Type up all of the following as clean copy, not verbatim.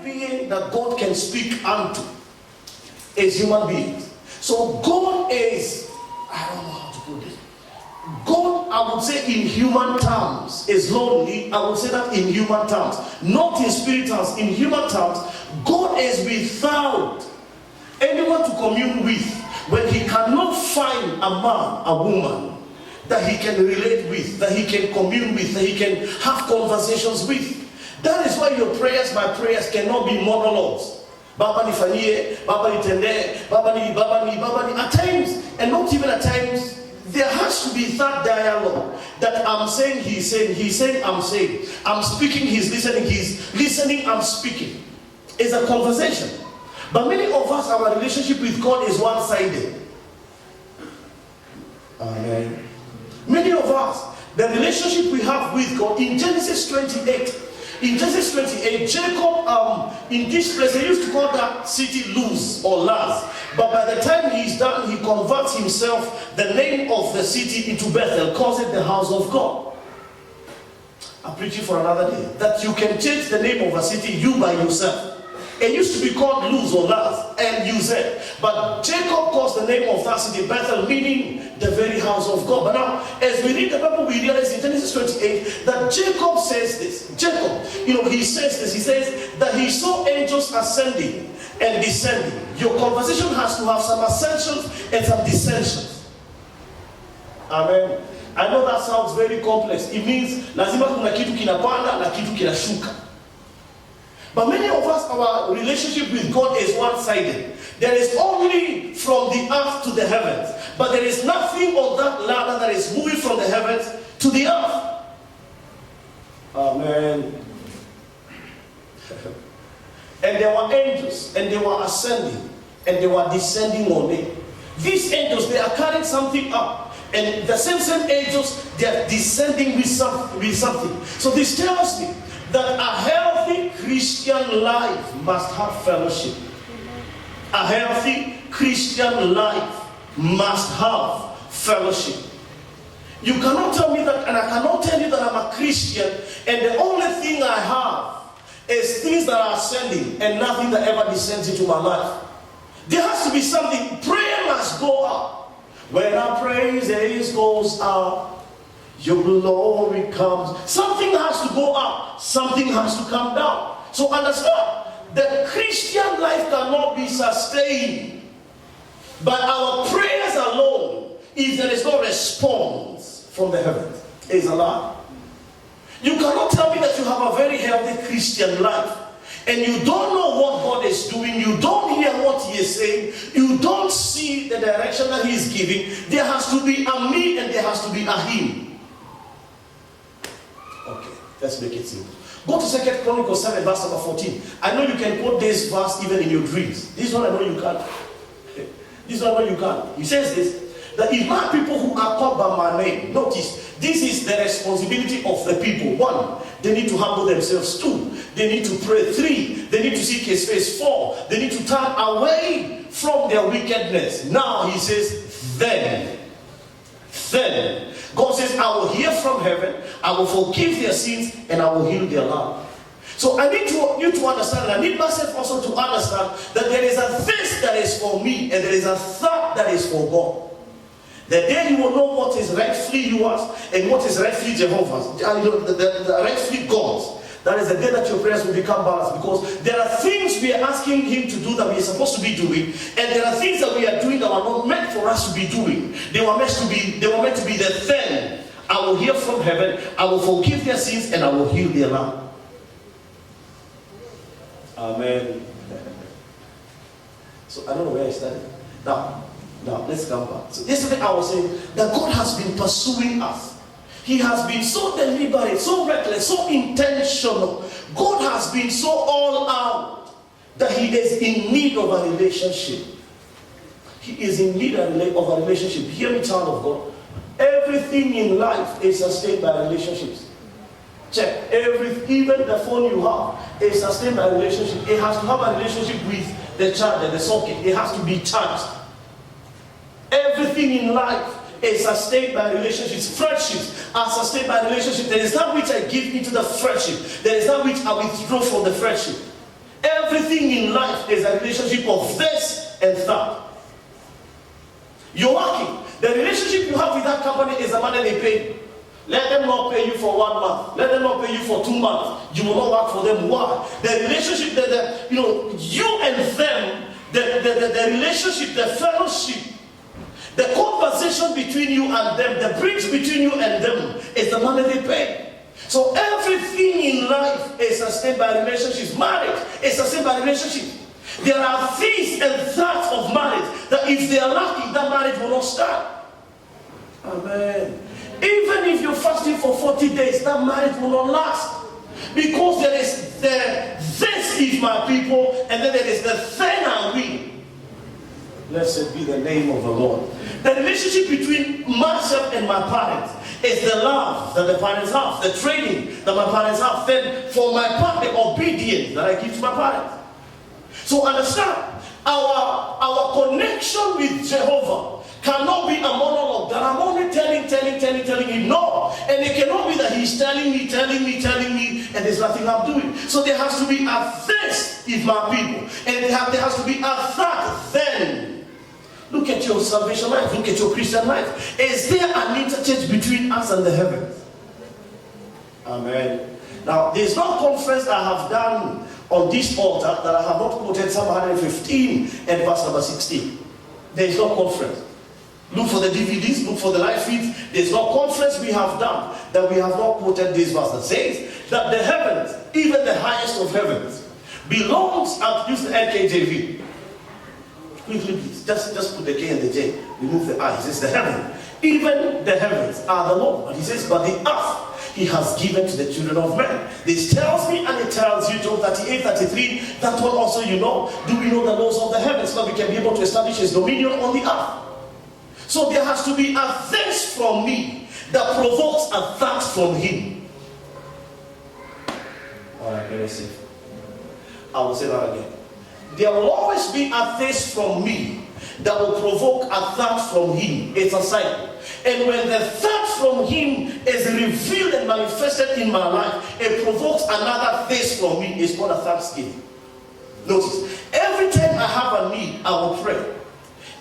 being that God can speak unto is human beings. So God is, I don't know how to put it. God, I would say in human terms, is lonely. I would say that in human terms, not in spirit terms. In human terms, God is without anyone to commune with. When he cannot find a man, a woman that he can relate with, that he can commune with, that he can have conversations with. That is why your prayers, my prayers, cannot be monologues. Baba ni fanyie, Baba ni tende, Baba ni, at times, and not even at times, there has to be that dialogue that I'm saying, he's saying, I'm saying. I'm speaking, he's listening, I'm speaking. It's a conversation. But many of us, our relationship with God is one-sided. Amen. Many of us, the relationship we have with God, in Genesis 28, Jacob, in this place, they used to call that city Luz or Laz. But by the time he's done, he converts himself, the name of the city, into Bethel, calls it the house of God. I'm preaching for another day. That you can change the name of a city, you by yourself. It used to be called Luz or Laz, L-U-Z. But Jacob calls the name of that city Bethel, meaning the very house of God. But now, as we read the Bible, we realize in Genesis 28 that Jacob says this. Jacob, he says this. He says that he saw angels ascending and descending. Your conversation has to have some ascensions and some descensions. Amen. I know that sounds very complex. It means lazima kuna kitu kinapanda na kitu kinashuka. But many of us, our relationship with God is one-sided. There is only from the earth to the heavens. But there is nothing on that ladder that is moving from the heavens to the earth. Amen. And there were angels, and they were ascending, and they were descending on it. These angels, they are carrying something up. And the same angels, they are descending with something. So this tells me that a healthy Christian life must have fellowship. A healthy Christian life must have fellowship. You cannot tell me that, and I cannot tell you that I'm a Christian, and the only thing I have is things that are ascending and nothing that ever descends into my life. There has to be something. Prayer must go up. When our praise goes up, your glory comes. Something has to go up. Something has to come down. So understand, the Christian life cannot be sustained by our prayers alone if there is no response from the heavens. It is a lie. You cannot tell me that you have a very healthy Christian life and you don't know what God is doing, you don't hear what He is saying, you don't see the direction that He is giving. There has to be a me and there has to be a him. Okay, let's make it simple. Go to 2 Chronicles 7 verse number 14. I know you can quote this verse even in your dreams. This one I know you can't. This one I know you can't. He says this, that if my people who are called by my name, notice, this is the responsibility of the people. 1, they need to humble themselves. 2, they need to pray. 3, they need to seek His face. 4, they need to turn away from their wickedness. Now He says, then God says, I will hear from heaven, I will forgive their sins, and I will heal their land. So I need you to understand, and I need myself also to understand that there is a this that is for me, and there is a that is for God. The day you will know what is rightfully yours and what is rightfully Jehovah's, the rightfully God's, that is the day that your prayers will become balanced, because there are things we are asking Him to do that we are supposed to be doing, and there are things that we are doing that are not meant for us to be doing. They were meant to be the then. I will hear from heaven, I will forgive their sins, and I will heal their land. Amen. So I don't know where I started. Now, let's come back. So yesterday I was saying that God has been pursuing us. He has been so deliberate, so reckless, so intentional. God has been so all out that He is in need of a relationship. He is in need of a relationship. Hear me, child of God. Everything in life is sustained by relationships. Check. Even the phone you have is sustained by relationship. It has to have a relationship with the charger, the socket. It has to be charged. Everything in life is sustained by relationships. Friendships are sustained by relationships. There is that which I give into the friendship. There is that which I withdraw from the friendship. Everything in life is a relationship of this and that. You're working. The relationship you have with that company is the money they pay. Let them not pay you for 1 month. Let them not pay you for 2 months. You will not work for them. Why? The relationship, you and them, the relationship, the fellowship, the conversation between you and them, the bridge between you and them is the money they pay. So everything in life is sustained by relationships. Marriage is sustained by relationship. There are things and thoughts of marriage that if they are lacking, that marriage will not stand. Amen. Even if you're fasting for 40 days, that marriage will not last. Because there is this is my people, and then there is the then are we. Blessed be the name of the Lord. The relationship between myself and my parents is the love that the parents have, the training that my parents have. Then for my part, the obedience that I give to my parents. So understand, our connection with Jehovah cannot be a monologue that I'm only telling him no. And it cannot be that he's telling me, and there's nothing I'm doing. So there has to be a this is my people. And there has to be a that then. Look at your salvation life. Look at your Christian life. Is there an interchange between us and the heavens? Amen. Now, there's no conference I have done on this altar that I have not quoted Psalm 115 and verse number 16. There is no conference. Look for the DVDs, look for the live feeds. There's no conference we have done that we have not quoted this verse that says that the heavens, even the highest of heavens, belongs, and use the NKJV. Quickly, please. Just put the K and the J. Remove the I. He says the heaven. Even the heavens are the Lord. But he says, but the earth he has given to the children of men. This tells me and it tells you, Job 38:33, that one also you know. Do we know the laws of the heavens? So we can be able to establish his dominion on the earth. So there has to be a thanks from me that provokes a thanks from him. Alright, let me see. I will say that again. There will always be a thanks from me that will provoke a thanks from him. It's a cycle. And when the thanks from him is revealed and manifested in my life, it provokes another thanks from me. It's called a thanksgiving. Notice, every time I have a need, I will pray.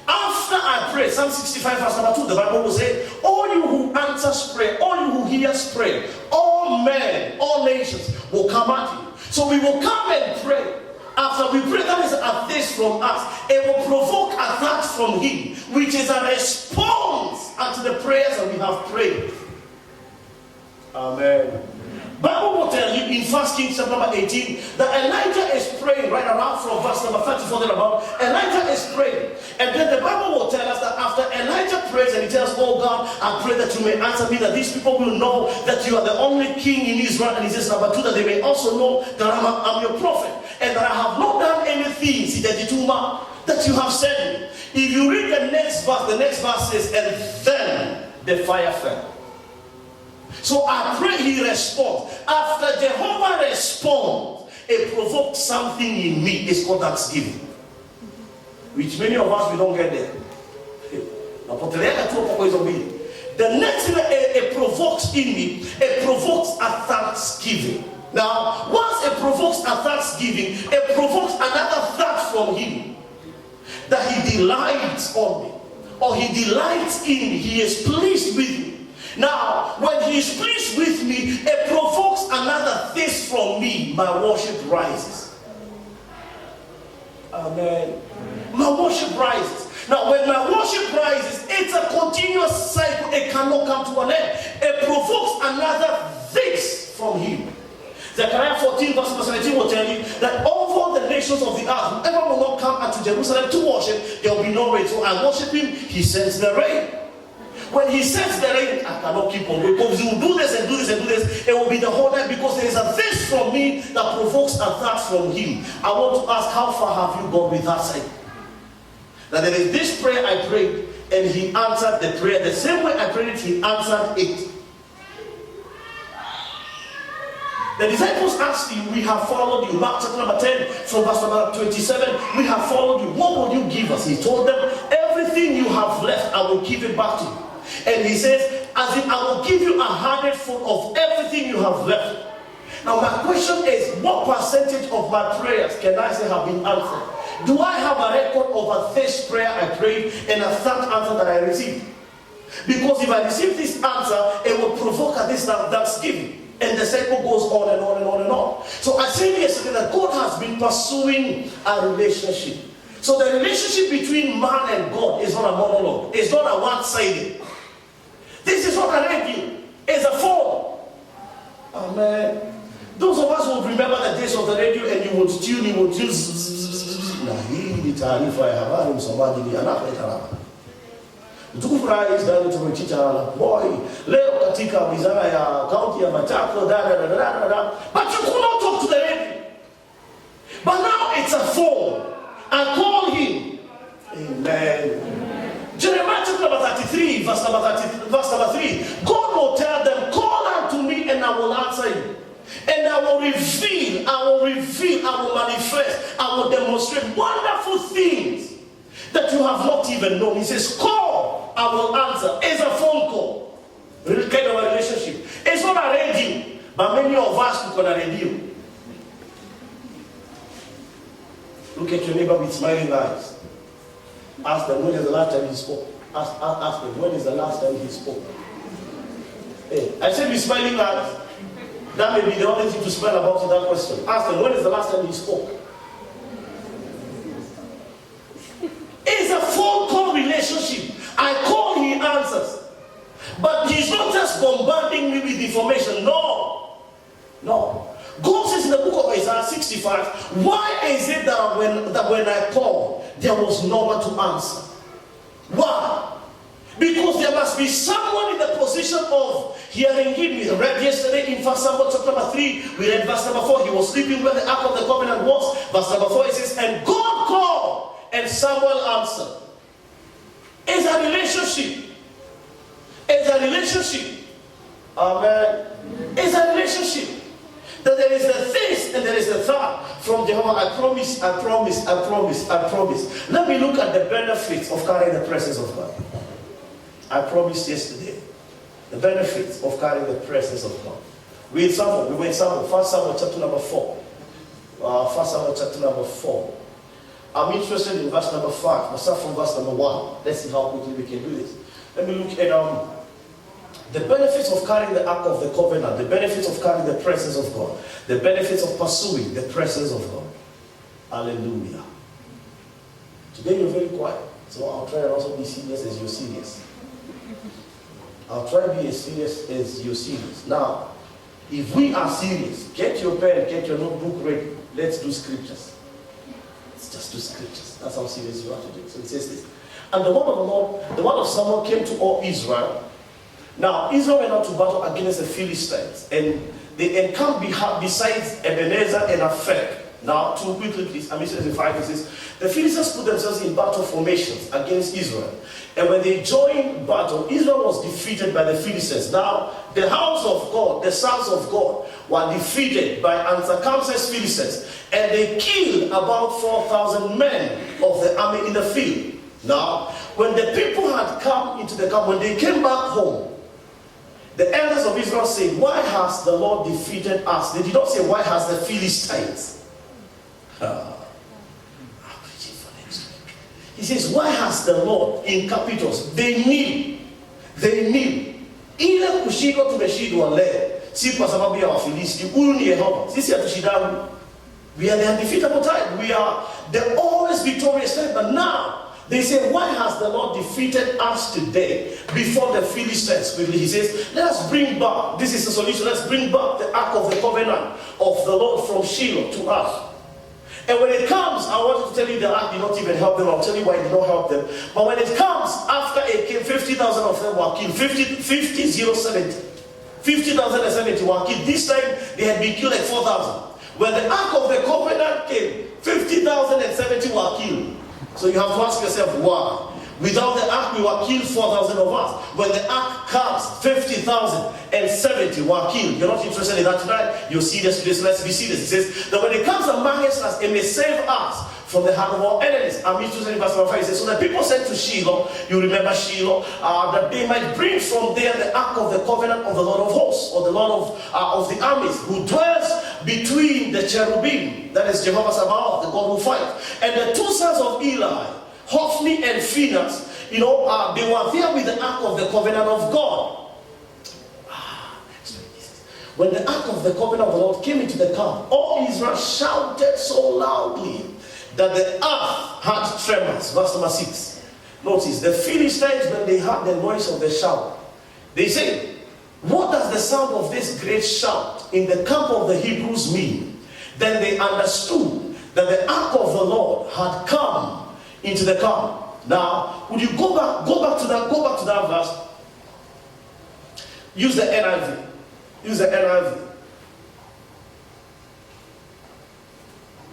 After I pray, Psalm 65 verse number 2, the Bible will say, all you who answers prayer, all you who hears prayer, all men, all nations will come at you. So we will come and pray. After we pray, that is a thanks from us. It will provoke a thanks from him, which is a response unto the prayers that we have prayed. Amen. Bible will tell you in 1 Kings chapter number 18 that Elijah is praying right around from verse number 34 then about. Elijah is praying. And then the Bible will tell us that after Elijah prays and he tells, oh God, I pray that you may answer me, that these people will know that you are the only king in Israel. And he says number 2, that they may also know that I'm your prophet. And that I have not done anything, see that that you have sent me. If you read the next verse says, and then the fire fell. So I pray he responds. After Jehovah responds, it provokes something in me. It's called thanksgiving. Which many of us, we don't get there. The next thing it provokes in me, it provokes a thanksgiving. Now, once it provokes a thanksgiving, it provokes another thought from him. That he delights on me. Or he delights in me. He is pleased with me. Now, when he is pleased with me, it provokes another thirst from me. My worship rises. Amen. My worship rises. Now, when my worship rises, it's a continuous cycle. It cannot come to an end. It provokes another thirst from him. Zechariah 14 verse 17 will tell you that over the nations of the earth, whoever will not come unto Jerusalem to worship, there will be no rain. So I worship him, he sends the rain. When he sends the rain, I cannot keep on going. Because he will do this and do this and do this. It will be the whole night because there is a this from me that provokes a that from him. I want to ask, how far have you gone with that side? That there is this prayer I prayed and he answered the prayer. The same way I prayed it, he answered it. The disciples asked him, we have followed you. Mark chapter number 10 from verse number 27. We have followed you. What will you give us? He told them, everything you have left, I will give it back to you. And he says, as in I will give you 100 fold of everything you have left. Now my question is, what percentage of my prayers can I say have been answered? Do I have a record of a first prayer I prayed and a third answer that I received? Because if I receive this answer, it will provoke a this thanksgiving. And the cycle goes on and on and on and on. So I said yesterday that God has been pursuing a relationship. So the relationship between man and God is not a monologue. It's not a one-sided. This is not a radio. It's a phone. Amen. Those of us who remember the days of the radio and you would tune, na hii ni taarifa ya habari, msomaji ni anapeleka hapa. Mtukufu Rais Daniel Toroitich boy, leo katika wizara ya kaunti ya Machakos, but you could not talk to the radio. But now it's a phone. I call him. Amen. Jeremiah chapter number 33, verse number 3. God will tell them, call unto me and I will answer you. And I will reveal, I will manifest, I will demonstrate wonderful things that you have not even known. He says, call, I will answer. It's a phone call. Kind of a relationship. It's not a radio, but many of us look on a radio. Look at your neighbor with smiling eyes. Ask them, when is the last time he spoke? Ask them, when is the last time he spoke? Hey, I said with smiling eyes. That may be the only thing to smile about that question. Ask them, when is the last time he spoke? It's a phone call relationship. I call, he answers. But he's not just bombarding me with information. No. God says in the book of Isaiah 65, why is it that when I call, there was no one to answer? Why? Because there must be someone in the position of hearing him. We read yesterday in 1 Samuel chapter number 3, we read verse number 4, he was sleeping where the ark of the covenant was. Verse number 4, it says, and God called, and Samuel answered. It's a relationship. It's a relationship. Amen. It's a relationship. That there is the this and there is the that from Jehovah. I promise. Let me look at the benefits of carrying the presence of God. I promised yesterday the benefits of carrying the presence of God. We went some 1 Samuel chapter number 4. 1 Samuel chapter number 4. I'm interested in verse number 5. I'll start from verse number 1. Let's see how quickly we can do this. Let me look at the benefits of carrying the ark of the covenant, the benefits of carrying the presence of God, the benefits of pursuing the presence of God. Hallelujah. Today you're very quiet, so I'll try and also be serious as you're serious. I'll try to be as serious as you're serious. Now, if we are serious, get your pen, get your notebook ready. Let's do scriptures. Let's just do scriptures. That's how serious you are today. So it says this. And the word of the Lord, the word of Samuel came to all Israel. Now, Israel went out to battle against the Philistines, and they encamped besides Ebenezer and Aphek. Now, too quickly, please. I mean, 5 it says, the Philistines put themselves in battle formations against Israel. And when they joined battle, Israel was defeated by the Philistines. Now, the house of God, the sons of God, were defeated by uncircumcised Philistines. And they killed about 4,000 men of the army in the field. Now, when the people had come into the camp, when they came back home, the elders of Israel said, why has the Lord defeated us? They did not say, why has the Philistines? He says, why has the Lord in capitals? They knew. Ile kushindwa tumeshindwa leo. Si kwa sababu ya Wafilisti. Huyu ni Yehova. Sisi hatushindani. We are the undefeatable type. We are the always victorious type. But now, they say, why has the Lord defeated us today before the Philistines? Quickly, he says, let us bring back, this is the solution, let's bring back the ark of the covenant of the Lord from Shiloh to us. And when it comes, I want to tell you the ark did not even help them. I'll tell you why it did not help them. But when it comes, after it came, 50,000 of them were killed. 50,070 were killed. This time, they had been killed like 4,000. When the ark of the covenant came, 50,070 were killed. So you have to ask yourself, why? Without the ark, we were killed 4,000 of us. When the ark comes, 50,000 and 70 were killed. You're not interested in that tonight? You'll see this. Let's be serious. It says that when it comes amongst us, it may save us from the hand of our enemies. I'm interested in verse number 5. It says, so the people said to Shiloh, you remember Shiloh, that they might bring from there the ark of the covenant of the Lord of hosts, or the Lord of the armies, who dwells between the cherubim. That is Jehovah Sabaoth, the God who fights. And the two sons of Eli, Hophni and Phinehas, they were there with the ark of the covenant of God. When the ark of the covenant of the Lord came into the camp, all Israel shouted so loudly that the earth had tremors. Verse number 6. Notice, the Philistines, when they heard the noise of the shout, they say, what does the sound of this great shout in the camp of the Hebrews mean? Then they understood that the ark of the Lord had come into the camp. Now, would you go back to that verse? Use the NIV. Use the NIV.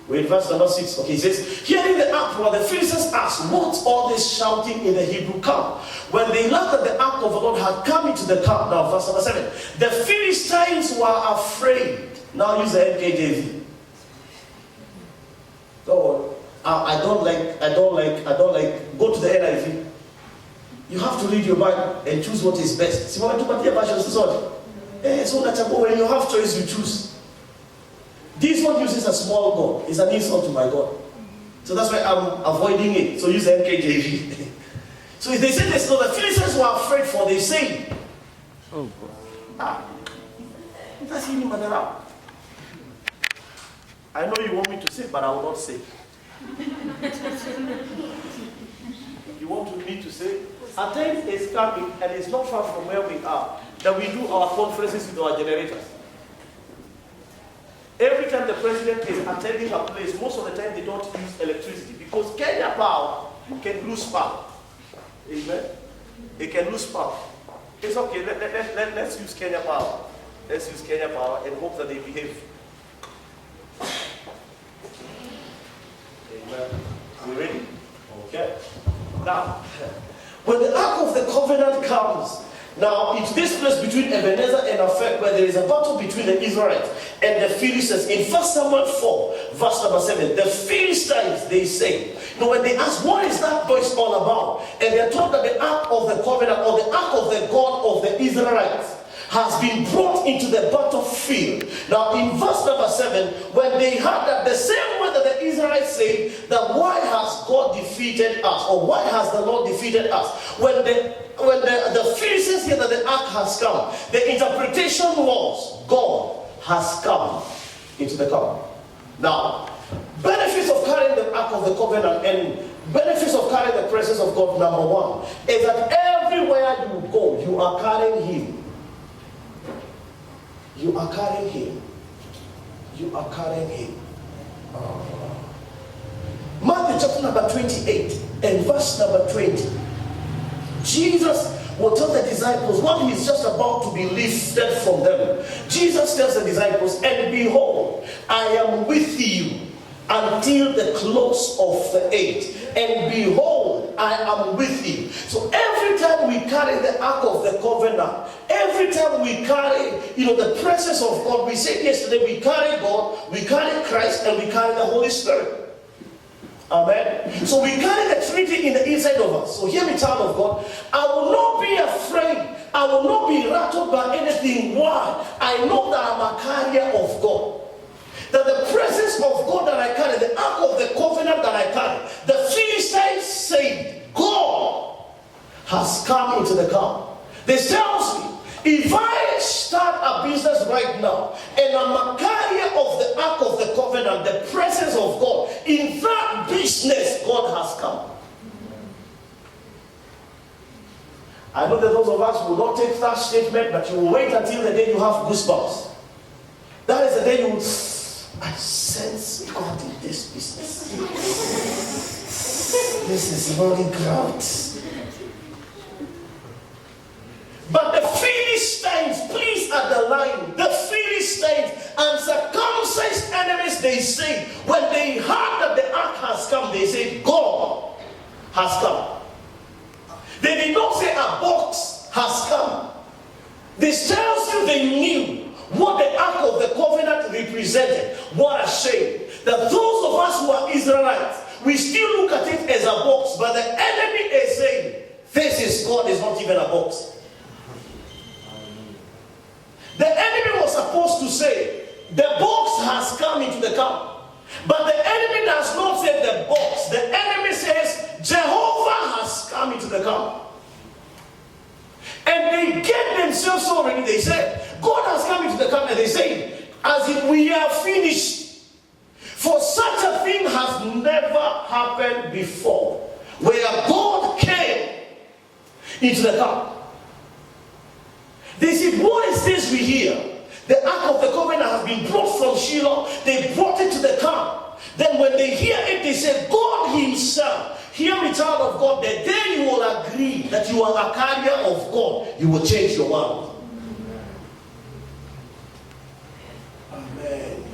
Wait, verse number 6. Okay, it says, hearing the uproar, the Philistines asked, what's all this shouting in the Hebrew camp? When they learned that the ark of the Lord had come into the camp, now verse number 7, the Philistines were afraid. Now use the NKJV. So, I don't like, go to the NIV. You have to read your Bible and choose what is best. See, when you have choice, you choose. This one uses a small God. It's an insult to my God. So that's why I'm avoiding it. So use the NKJV. So if they say this, so the Philistines were afraid, for they say, oh God. That's him. I know you want me to say, but I will not say. You want me to say? A time is coming, and it's not far from where we are, that we do our conferences with our generators. Every time the president is attending a place, most of the time they don't use electricity because Kenya Power can lose power. Amen? It can lose power. It's okay, let's use Kenya Power. Let's use Kenya Power and hope that they behave. Amen. Are we ready? Okay. Now, when the Ark of the Covenant comes, now it's this place between Ebenezer and Aphek where there is a battle between the Israelites and the Philistines. In 1 Samuel 4, verse number 7, the Philistines, they say, when they ask, what is that voice all about? And they are told that the Ark of the Covenant, or the Ark of the God of the Israelites, has been brought into the battlefield. Now in verse number 7, when they heard that, the same way that the Israelites say that why has God defeated us, or why has the Lord defeated us, when the Philistines hear that the ark has come, the interpretation was God has come into the camp. Now, benefits of carrying the ark of the covenant and benefits of carrying the presence of God, number 1, is that everywhere you go, you are carrying Him. You are carrying Him. You are carrying Him. Matthew chapter number 28 and verse number 20. Jesus will tell the disciples when He's just about to be lifted from them. Jesus tells the disciples, and behold, I am with you until the close of the age. And behold, I am with you. So every time we carry the Ark of the Covenant, every time we carry, the presence of God, we said yesterday, we carry God, we carry Christ, and we carry the Holy Spirit. Amen. So we carry the Trinity in the inside of us. So hear me, child of God. I will not be afraid. I will not be rattled by anything. Why? I know that I'm a carrier of God. That the presence of God that I carry, the Ark of the Covenant that I carry, the Philistines say, God has come into the camp. This tells me, if I start a business right now and I'm a carrier of the Ark of the Covenant, the presence of God, in that business, God has come. I know that those of us will not take that statement, but you will wait until the day you have goosebumps. That is the day you will, I sense God in this business. This is really great. But the Philistines, please underline, the Philistines and circumcised enemies, they say, when they heard that the ark has come, they say, God has come. They did not say a box has come. This tells you they knew what the Ark of the Covenant represented. What a shame that those of us who are Israelites, we still look at it as a box, but the enemy is saying, this is God, is not even a box. The enemy was supposed to say, the box has come into the camp. But the enemy does not say the box. The enemy says, Jehovah has come into the camp. And they get themselves so ready. They said, God has come into the camp. And they say, as if we are finished. For such a thing has never happened before. Where God came into the camp. They said, what is this we hear? The Ark of the Covenant has been brought from Shiloh. They brought it to the camp. Then when they hear it, they say, God himself. Hear me, child of God, the day you will agree that you are a carrier of God, you will change your world. Amen.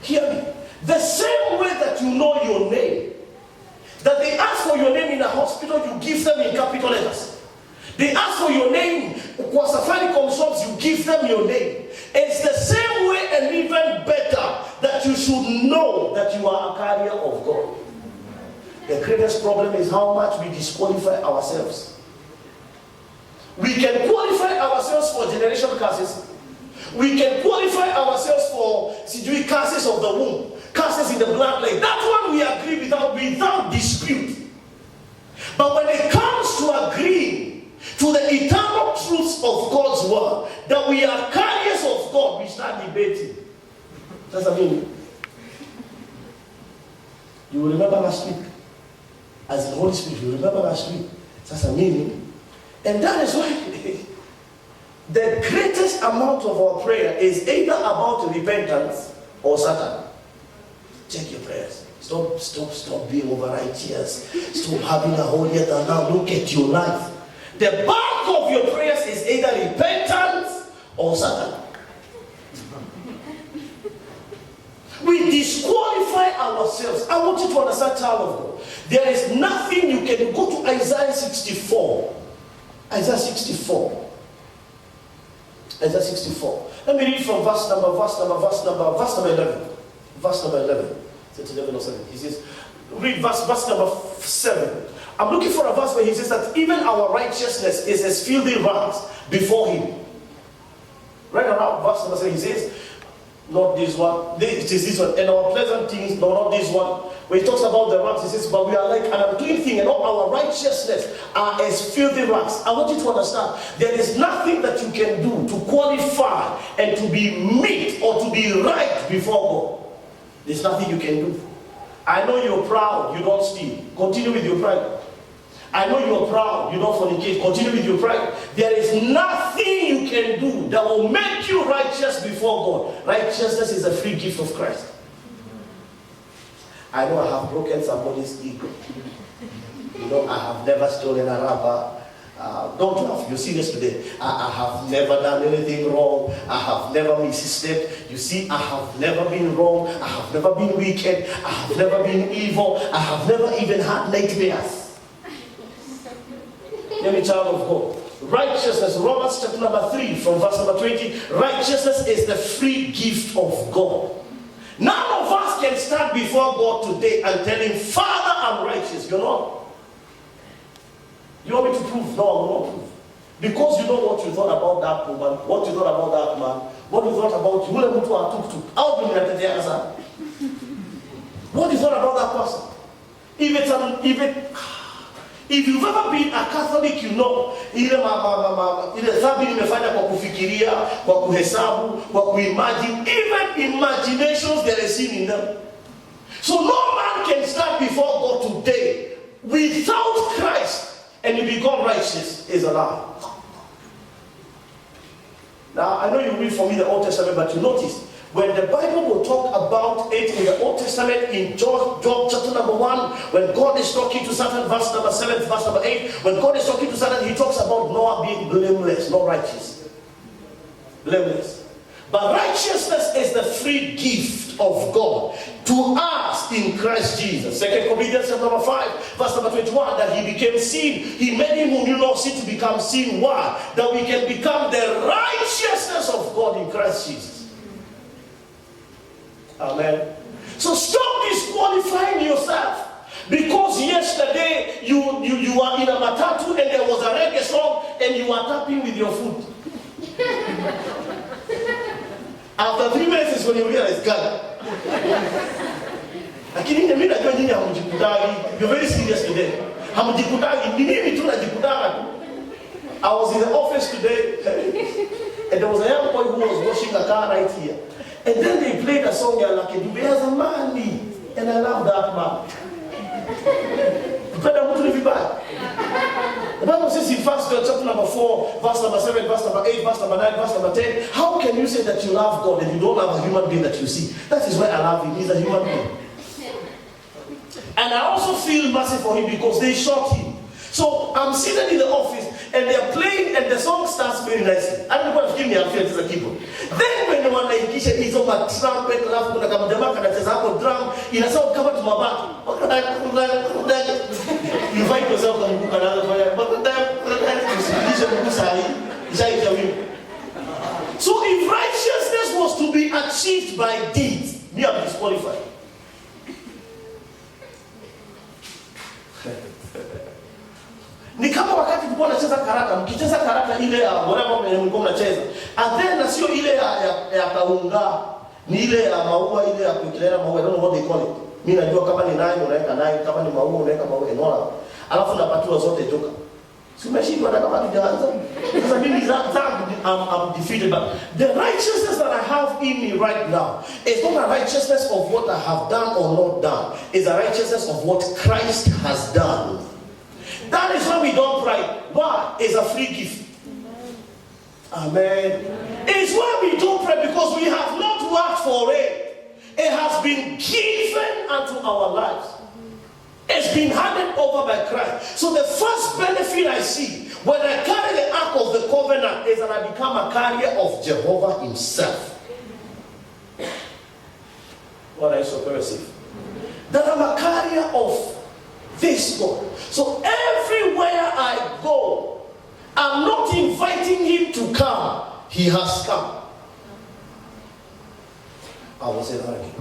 Hear me. The same way that you know your name, that they ask for your name in a hospital, you give them in capital letters. They ask for your name, kwa Safaricom shops, you give them your name. It's the same way and even better that you should know that you are a carrier of God. The greatest problem is how much we disqualify ourselves. We can qualify ourselves for generational curses. We can qualify ourselves for curses of the womb, curses in the bloodline. That one we agree without dispute. But when it comes to agreeing to the eternal truths of God's word, that we are carriers of God, we start debating. That's what I mean. You will remember last week, as the Holy Spirit, you remember last week, that's a meaning. And that is why the greatest amount of our prayer is either about repentance or Satan. Check your prayers. Stop being over righteous. Stop having a holier than now. Look at your life. The bulk of your prayers is either repentance or Satan. We disqualify ourselves. I want you to understand, child of God. There is nothing you can go to Isaiah 64. Isaiah 64. Isaiah 64. Let me read from verse number 11. Verse number 11. It's 11 or 7. He says, read verse number 7. I'm looking for a verse where he says that even our righteousness is as filthy rags before him. Right around verse number 7, he says, not this one, it is this one, and our pleasant things, no, not this one. When he talks about the rags, he says, but we are like an unclean thing, and all our righteousness are as filthy rags. I want you to understand, there is nothing that you can do to qualify and to be meet or to be right before God. There's nothing you can do. I know you're proud, you don't steal. Continue with your pride. I know you're proud, you don't fornicate. Continue with your pride. There is nothing you can do that will make you righteous before God. Righteousness is a free gift of Christ. I know I have broken somebody's ego. You know, I have never stolen a rubber. Don't laugh, you're serious today. I have never done anything wrong. I have never misstepped. You see, I have never been wrong. I have never been wicked. I have never been evil. I have never even had nightmares. Let me, child of God. Righteousness, Romans chapter number 3 from verse number 20. Righteousness is the free gift of God. None of us can stand before God today and tell him, Father, I'm righteous. You're not. You want me to prove? No, I will not prove. Because you know what you thought about that woman, what you thought about that man, what you thought about you. What you thought about that person. If you've ever been a Catholic, you know, ile dhambi nimefanya kwa kufikiria, kwa kuhesabu, kwa kuimagine, even imaginations there is sin in them. So no man can stand before God today without Christ and you become righteous is a lie. Now, I know you read for me the Old Testament, but you notice, when the Bible will talk about it in the Old Testament, in Job chapter number 1, when God is talking to Satan, verse number 7, verse number 8, when God is talking to Satan, he talks about Noah being blameless, not righteous. Blameless. But righteousness is the free gift of God to us in Christ Jesus. 2 Corinthians chapter 5, verse number 21, that he became sin. He made him who knew not sin to become sin. Why? That we can become the righteousness of God in Christ Jesus. Amen. So stop disqualifying yourself. Because yesterday you were in a matatu and there was a reggae song and you were tapping with your foot. After 3 minutes is when you realize, God. You're very serious today. I was in the office today and there was a young boy who was washing a car right here. And then they played a song like "There's a man," and I love that man. The Bible says in 1 John chapter number 4, verse number 7, verse number 8, verse number 9, verse number 10, how can you say that you love God and you don't love a human being that you see? That is why I love him. He's a human being. And I also feel mercy for him because they shot him. So I'm seated in the office and they're playing and the song starts very nicely. I don't know if me a feel as a keyboard. Then when the one like is on my trumpet, laugh when I come the mark and says I have a drum, in a sound cover to my back. You find yourself on book another fire, but so if righteousness was to be achieved by deeds, we are disqualified. Ni kama wakati tulikuwa tunacheza karata, mkicheza karata ile ya whatever mlikuwa mnacheza. And then sio ile ya kaunga, ni ile ya maua ile ya kukelea maua, I don't know what they call it. Mimi najua kama ni nine unaweka nine, kama ni maua unaweka maua enola. Alafu napatiwa zote joka. Si umeshindwa hata kama tujaanza. Sasa mimi I'm defeated, but the righteousness that I have in me right now is not a righteousness of what I have done or not done. It's a righteousness of what Christ has done. That is why we don't pray. Why? It's a free gift. Amen. It's why we don't pray, because we have not worked for it. It has been given unto our lives. It's been handed over by Christ. So the first benefit I see when I carry the ark of the covenant is that I become a carrier of Jehovah himself. What is so pervasive? That I'm a carrier of this God. So everywhere I go, I'm not inviting him to come. He has come. I will say that again.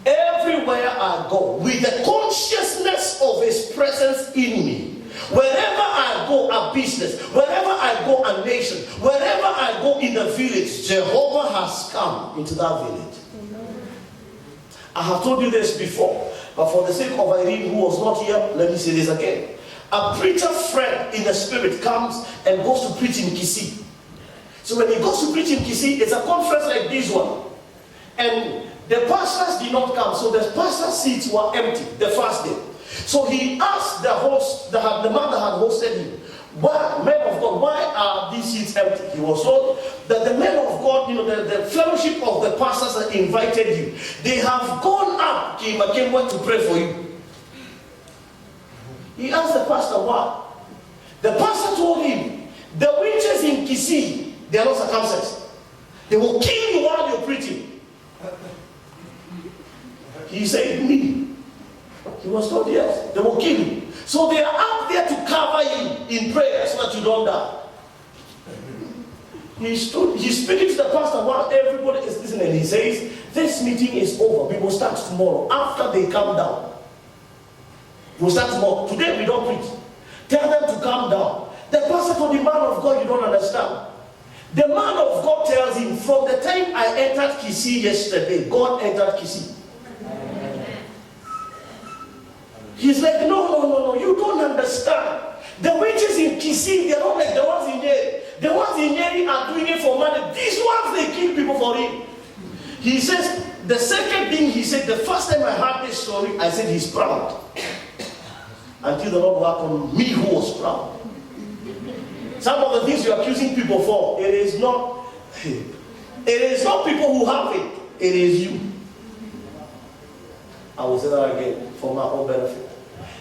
Everywhere I go, with the consciousness of his presence in me, wherever I go, a business, wherever I go, a nation, wherever I go in the village, Jehovah has come into that village. I have told you this before, but for the sake of Irene, who was not here, let me say this again. A preacher friend in the spirit comes and goes to preach in Kisii. So when he goes to preach in Kisii, it's a conference like this one. And the pastors did not come, so the pastor seats were empty the first day. So he asked the host, the man that had hosted him, "Why, men of God, why are these seats empty?" He was told that the men of God, the fellowship of the pastors that invited you, they have gone up, came to pray for you. He asked the pastor why. The pastor told him, the witches in Kisii, they are not circumcised. They will kill you while you're preaching. He said, me. He was told, yes, they will kill you. So they are up there to cover you in prayer so that you don't die. He's speaking to the pastor while everybody is listening. He says, this meeting is over. We will start tomorrow after they come down. We'll start tomorrow. Today we don't preach. Tell them to calm down. The pastor told the man of God, you don't understand. The man of God tells him, from the time I entered Kisii yesterday, God entered Kisii. He's like, no, you don't understand. The witches in Kisii, they're not like the ones in Nyeri. The ones in Nyeri are doing it for money. These ones, they kill people for him. He says, the second thing he said, the first time I heard this story, I said, he's proud. Until the Lord worked on me who was proud. Some of the things you're accusing people for, it is not people who have it. It is you. I will say that again for my own benefit.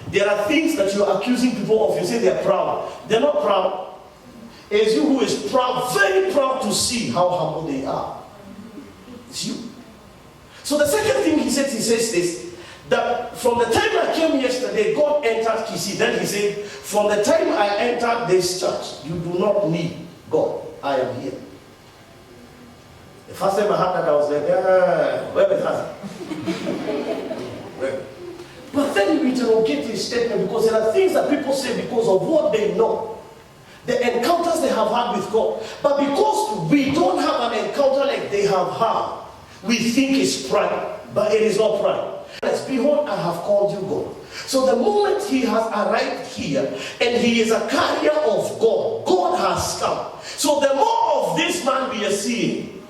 There are things that you are accusing people of. You say they're proud. They're not proud. It is you who is proud, very proud to see how humble they are. It's you. So the second thing he says this, that from the time I came yesterday, God entered Kisii. Then he said, from the time I entered this church, you do not need God. I am here. The first time I heard that, I was like, where is that? But then you interrogate his statement, because there are things that people say because of what they know, the encounters they have had with God. But because we don't have an encounter like they have had, we think it's pride, but it is not pride. Behold, I have called you God. So the moment he has arrived here and he is a carrier of God, God has come. So the more of this man we are seeing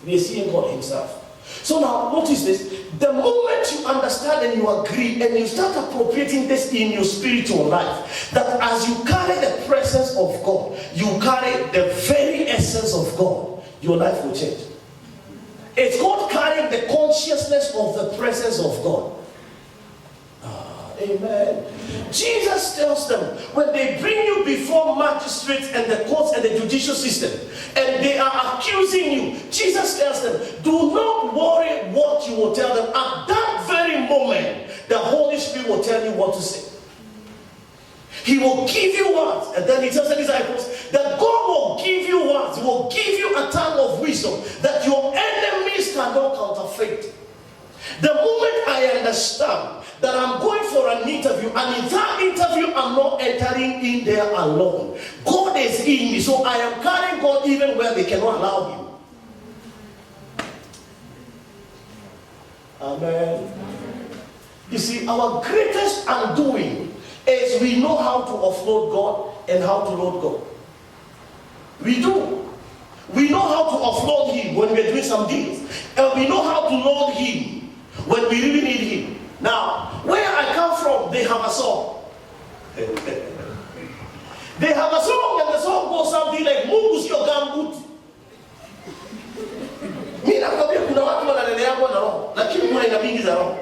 God himself. So now notice this. The moment you understand and you agree and you start appropriating this in your spiritual life, that as you carry the presence of God, you carry the very essence of God, your life will change. It's called carrying the consciousness of the presence of God. Amen. Jesus tells them, when they bring you before magistrates and the courts and the judicial system, and they are accusing you, Jesus tells them, do not worry what you will tell them. At that very moment, the Holy Spirit will tell you what to say. He will give you words. And then he tells the disciples that God will give you words. He will give you a tongue of wisdom that your enemies cannot counterfeit. The moment I understand that I'm going for an interview, and in that interview I'm not entering in there alone, God is in me, so I am carrying God even where they cannot allow him. Amen. You see, our greatest undoing is we know how to offload God and how to load God. We do. We know how to offload him when we're doing some deals, and we know how to load him when we really need him. Now, where I come from, they have a song. They have a song, and the song goes something like, Mungu sio gambut. Mimi nakwambia kuna watu wanalelea kwa na roho, lakini kuna ina mingi za roho.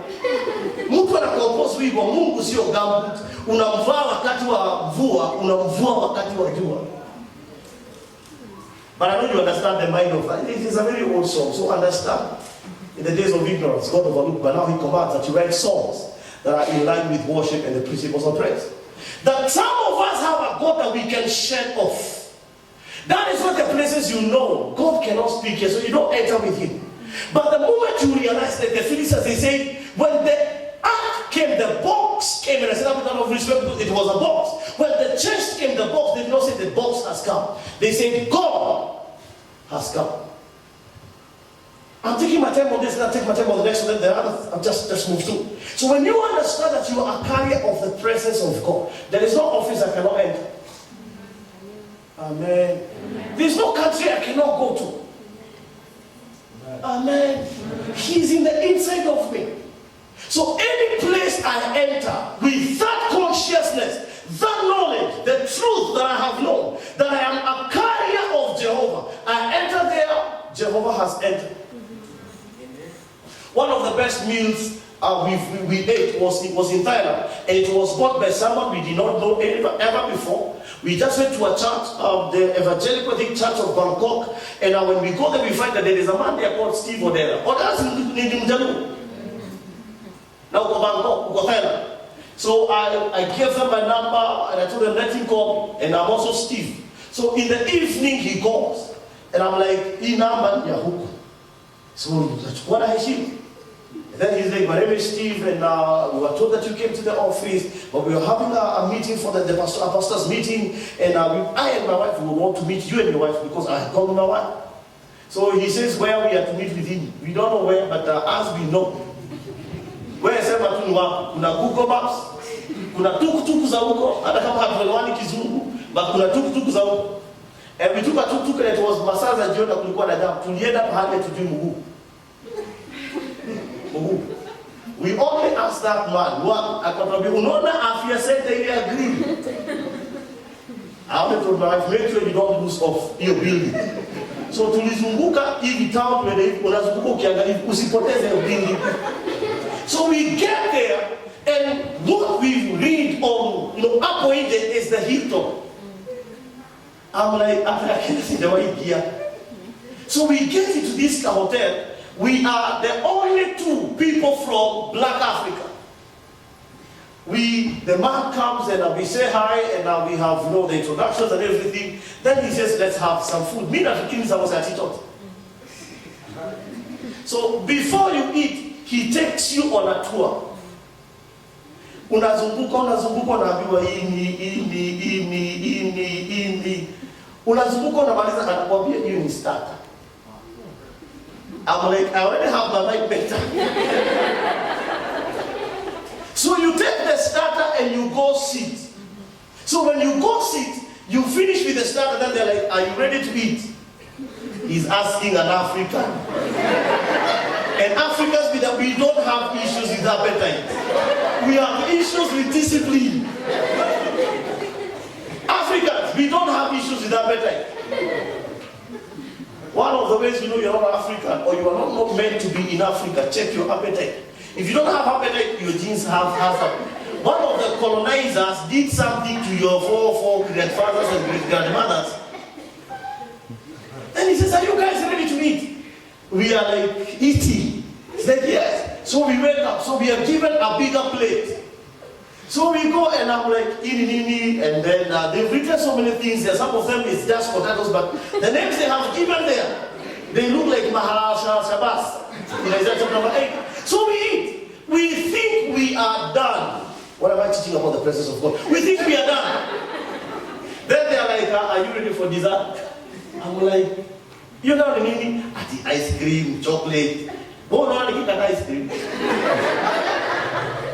Mtu anakompose wimbo, Mungu sio gambut. Unamvaa wakati wa mvua, unamvua wakati wa jua. But I know you understand the mind of that. It is a very old song, so understand. In the days of ignorance, God overlooked, but now he commands that you write songs that are in line with worship and the principles of praise. That some of us have a God that we can shed off. That is not the places you know God cannot speak here, so you don't enter with him. But the moment you realize that the Philistines, they say, when the ark came, the box came, and I said, out of respect, it was a box. When the chest came, the box, they did not say the box has come. They said, God has come. I'm taking my time on this, and I'll take my time on the next one, the other, I'll just move through. So when you understand that you are a carrier of the presence of God, there is no office I cannot enter. Amen. There's no country I cannot go to. Amen. He's in the inside of me. So any place I enter with that consciousness, that knowledge, the truth that I have known, that I am a carrier of Jehovah, I enter there, Jehovah has entered. One of the best meals we ate was in Thailand, and it was bought by someone we did not know ever before. We just went to a church, the Evangelical Church of Bangkok, and when we go there, we find that there is a man there called Steve Odera. Or that's in Mjalu. Now go Bangkok, go Thailand. So I gave them my number, and I told them, let him call me, and I'm also Steve. So in the evening he calls, and I'm like, Inaman Yahoo. So what I hear? Then he's like, my name is Steve, and we were told that you came to the office, but we were having a meeting for the pastor's meeting, and I and my wife would want to meet you and your wife because I had called my wife. So he says where we are to meet with him. We don't know where, but as we know. Where is everyone? Kuna Google Maps, kuna tukutuku za huko, hata kama hatuelewani kizungu, but kuna tukutuku za huko. And we took a tuk-tuk, and it was masaa za jioni, kulikuwa na jamu. Tulienda pahali tujui mguu. We only asked that man, akatwambia unaona afya center ile agree. I only told my wife, make sure you don't lose off your building. So tulizunguka hivi town where unazunguka ukiangalia usipoteze building. So we get there, and what we read on, hapo nje is the hilltop. I'm like, after I can't see the way here. So we get into this hotel. We are the only two people from Black Africa. The man comes and we say hi and we have the introductions and everything. Then he says, let's have some food. Me and Kings was at it. So before you eat, he takes you on a tour. Unazunguka unaambiwa ini. Unazunguka unamaliza anakuambia hiyo ni starter. I'm like, I already have my life better. So you take the starter and you go sit. So when you go sit, you finish with the starter, then they're like, are you ready to eat? He's asking an African. And Africans, we don't have issues with appetite. We have issues with discipline. Africans, we don't have issues with appetite. One of the ways you know you're not African or you are not meant to be in Africa, check your appetite. If you don't have appetite, your genes have hazard. One of the colonizers did something to your four grandfathers and great-grandmothers. Then he says, are you guys ready to eat? We are like, eating. It's like, yes. So we wake up. So we are given a bigger plate. So we go and I'm like, ini, and then they've written so many things there. Some of them is just potatoes, but the names they have given there, they look like Maharaja Shabas. In Isaiah chapter number 8. So we eat. We think we are done. What am I teaching about the presence of God? We think we are done. Then they are like, are you ready for dessert? I'm like, you know what I mean? At the ice cream, chocolate. Oh no, I get that ice cream.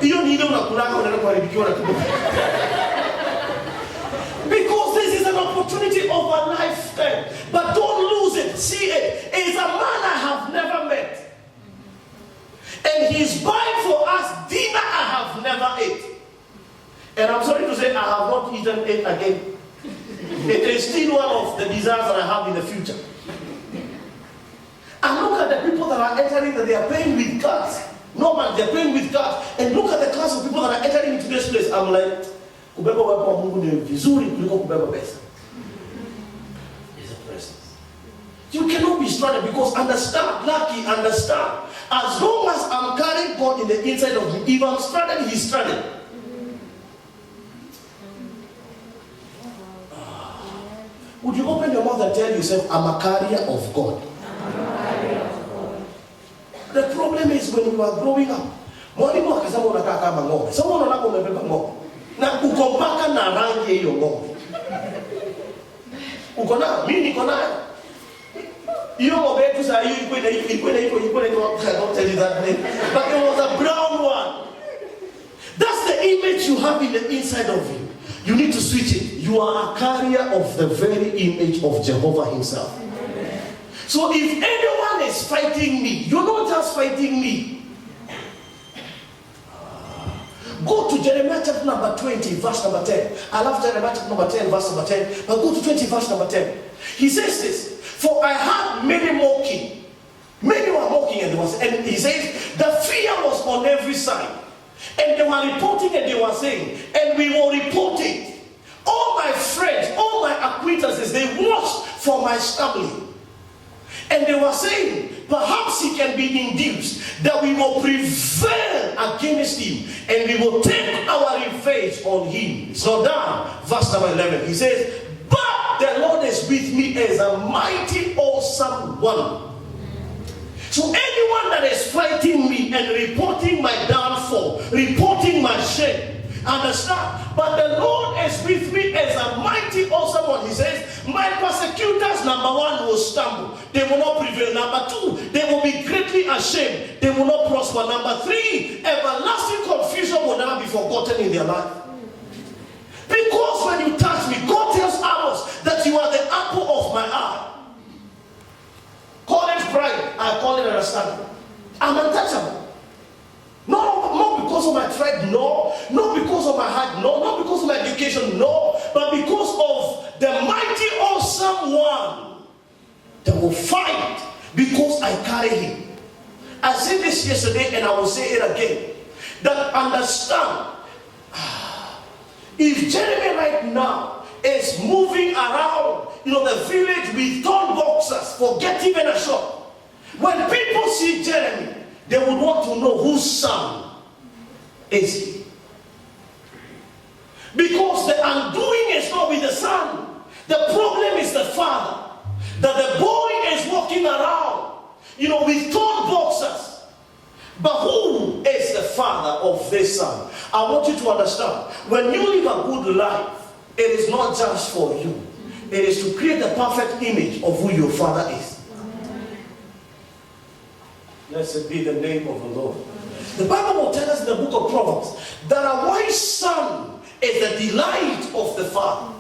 You don't need them because this is an opportunity of a lifetime. But don't lose it. See it. It's a man I have never met. And he's buying for us dinner I have never ate. And I'm sorry to say I have not eaten it again. It is still one of the desires that I have in the future. And look at the people that are entering, that they are paying with cards. No man, they're paying with cards. And look at the class of people that are entering into this place. I'm like, kubeba wepo wa Mungu ni vizuri kuliko kubeba pesa. It's a presence. You cannot be stranded because understand, lucky, understand. As long as I'm carrying God in the inside of me, if I'm stranded, He's stranded. Would you open your mouth and tell yourself, I'm a carrier of God? The problem is when you are growing up, mwalimu akasema unakaa kama ng'ombe. Sasa unaona umebeba ng'ombe. Na uko mpaka na rangi hiyo ng'ombe. Uko na, mimi niko nayo. Hiyo ng'ombe yetu sasa hiyo ilikuwa not tell you that name. But it was a brown one. That's the image you have in the inside of you. You need to switch it. You are a carrier of the very image of Jehovah Himself. So if anyone is fighting me, you're not just fighting me. Go to Jeremiah chapter number 20, verse number 10. I love Jeremiah chapter number 10, verse number 10. But go to 20, verse number 10. He says this, for I had many mocking. Many were mocking and he says, the fear was on every side. And they were reporting and they were saying, and we were reporting. All my friends, all my acquaintances, they watched for my stumbling. And they were saying, perhaps he can be induced that we will prevail against him and we will take our revenge on him. So down, verse number 11, he says, but the Lord is with me as a mighty, awesome one. So anyone that is fighting me and reporting my downfall, reporting my shame, understand? But the Lord is with me as a mighty, awesome one. He says, my persecutors, number one, will stumble. They will not prevail. Number two, they will be greatly ashamed. They will not prosper. Number three, everlasting confusion will never be forgotten in their life. Because when you touch me, God tells Amos that you are the apple of my eye. Call it pride, I call it understanding. I'm untouchable. Not because of my tribe, no. Not because of my heart, no. Not because of my education, no. But because of the mighty, awesome one that will fight because I carry him. I said this yesterday and I will say it again. That understand, if Jeremy right now is moving around, the village with torn boxers for getting in a shop. When people see Jeremy, they would want to know whose son is he. Because the undoing is not with the son. The problem is the father. That the boy is walking around, with torn boxers. But who is the father of this son? I want you to understand. When you live a good life, it is not just for you. It is to create the perfect image of who your father is. Blessed be the name of the Lord. The Bible will tell us in the book of Proverbs that a wise son is the delight of the father.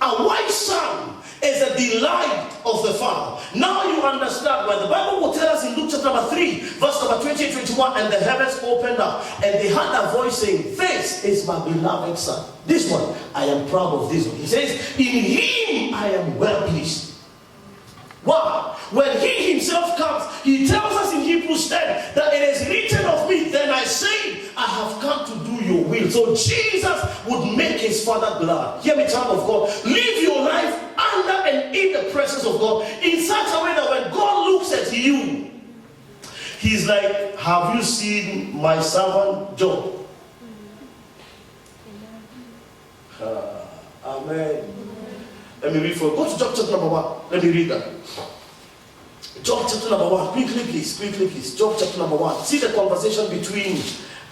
A wise son is the delight of the father. Now you understand why the Bible will tell us in Luke chapter number 3, verse number 20 and 21, and the heavens opened up, and they heard a voice saying, "This is my beloved son. This one, I am proud of this one." He says, "In him I am well pleased." Why? When he himself comes, he tells us in Hebrews 10 that it is written of me, then I say, I have come to do your will. So Jesus would make his father glad. Hear me, child of God. Live your life under and in the presence of God in such a way that when God looks at you, he's like, have you seen my servant Job? Amen. Let me read for you. Go to Job chapter number 1. Let me read that. Job chapter number 1. Quickly, please. Job chapter number 1. See the conversation between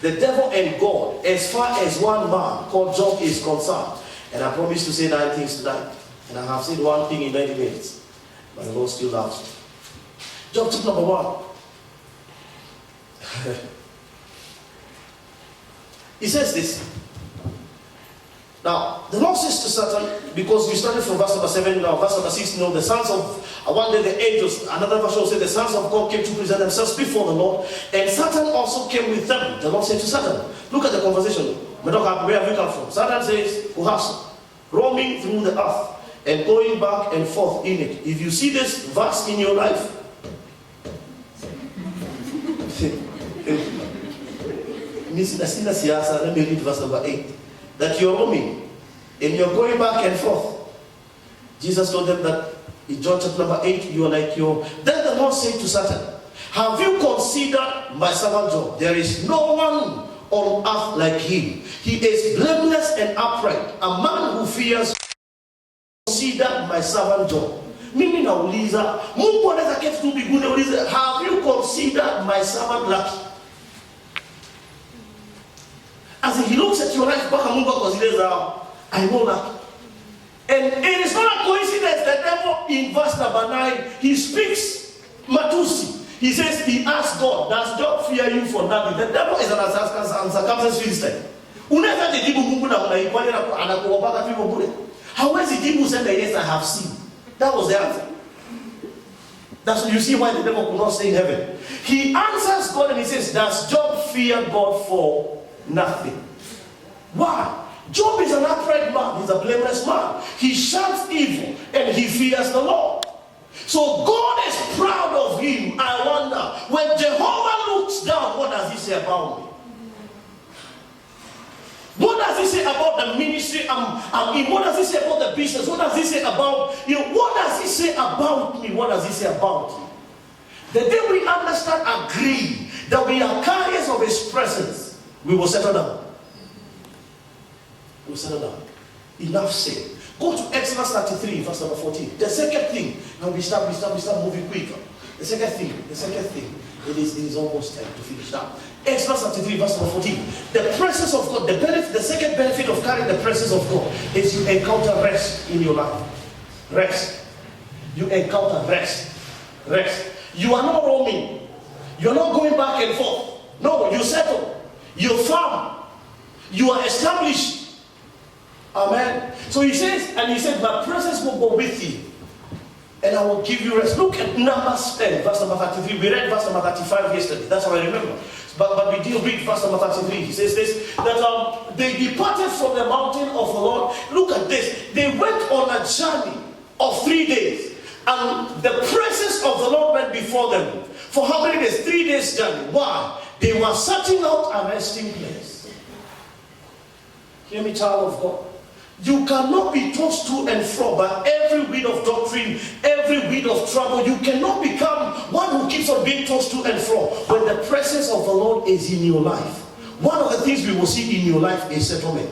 the devil and God as far as one man called Job is concerned. And I promise to say 9 things tonight. And I have said one thing in 90 minutes. But the Lord still loves me. Job chapter number 1. He says this. Now, the Lord says to Satan, because we started from verse number 7, now verse number 6, the sons of, one day the angels, another verse will say, the sons of God came to present themselves before the Lord, and Satan also came with them. The Lord said to Satan, look at the conversation. Where have you come from? Satan says, Uhasa, roaming through the earth, and going back and forth in it. If you see this verse in your life, let me read verse number 8. That you're roaming and you're going back and forth. Jesus told them that in John chapter number 8, you are like your. Then the Lord said to Satan, have you considered my servant Job? There is no one on earth like him. He is blameless and upright, a man who fears. Consider my servant Job. Mimi nauliza, Mungu anaweza keti tu mbinguni aulize, have you considered my servant Lucky? As he looks at your life, I know that. And it is not a coincidence that devil in verse number 9, he speaks Matusi. He says, he asks God, does God fear you for nothing? The devil is an uncircumcised Philistine. Unaweza jibu Mungu na unaifanya na anakuomba tu bure. Hawezi jibu sema yes, I have seen. That was the answer. That's you see why the devil could not stay in heaven. He answers God and he says, does Job fear God for nothing? Why? Job is an upright man. He's a blameless man. He shuns evil and he fears the Lord. So God is proud of him. I wonder, when Jehovah looks down, what does he say about me? What does he say about the ministry I'm in? What does he say about the business? What does he say about, what does he say about me? What does he say about you? The day we understand, agree that we are carriers of his presence, we will settle down. We will settle down. Enough said. Go to Exodus 33, verse number 14. The second thing, now we start moving quicker. The second thing, it is almost time to finish now. Exodus 33, verse number 14. The presence of God, the second benefit of carrying the presence of God is you encounter rest in your life. Rest. You encounter rest. Rest. You are not roaming. You're not going back and forth. No, you settle. You're firm. You are established. Amen. So he says, and he said, my presence will go with you, and I will give you rest. Look at Numbers 10, verse number 33. We read verse number 35 yesterday. That's how I remember. But we did read verse number 33. He says this, that they departed from the mountain of the Lord. Look at this. They went on a journey of 3 days. And the presence of the Lord went before them. For how many days? 3 days journey. Why? They were searching out a resting place. Hear me, child of God. You cannot be tossed to and fro by every wind of doctrine, every wind of trouble. You cannot become one who keeps on being tossed to and fro when the presence of the Lord is in your life. One of the things we will see in your life is settlement.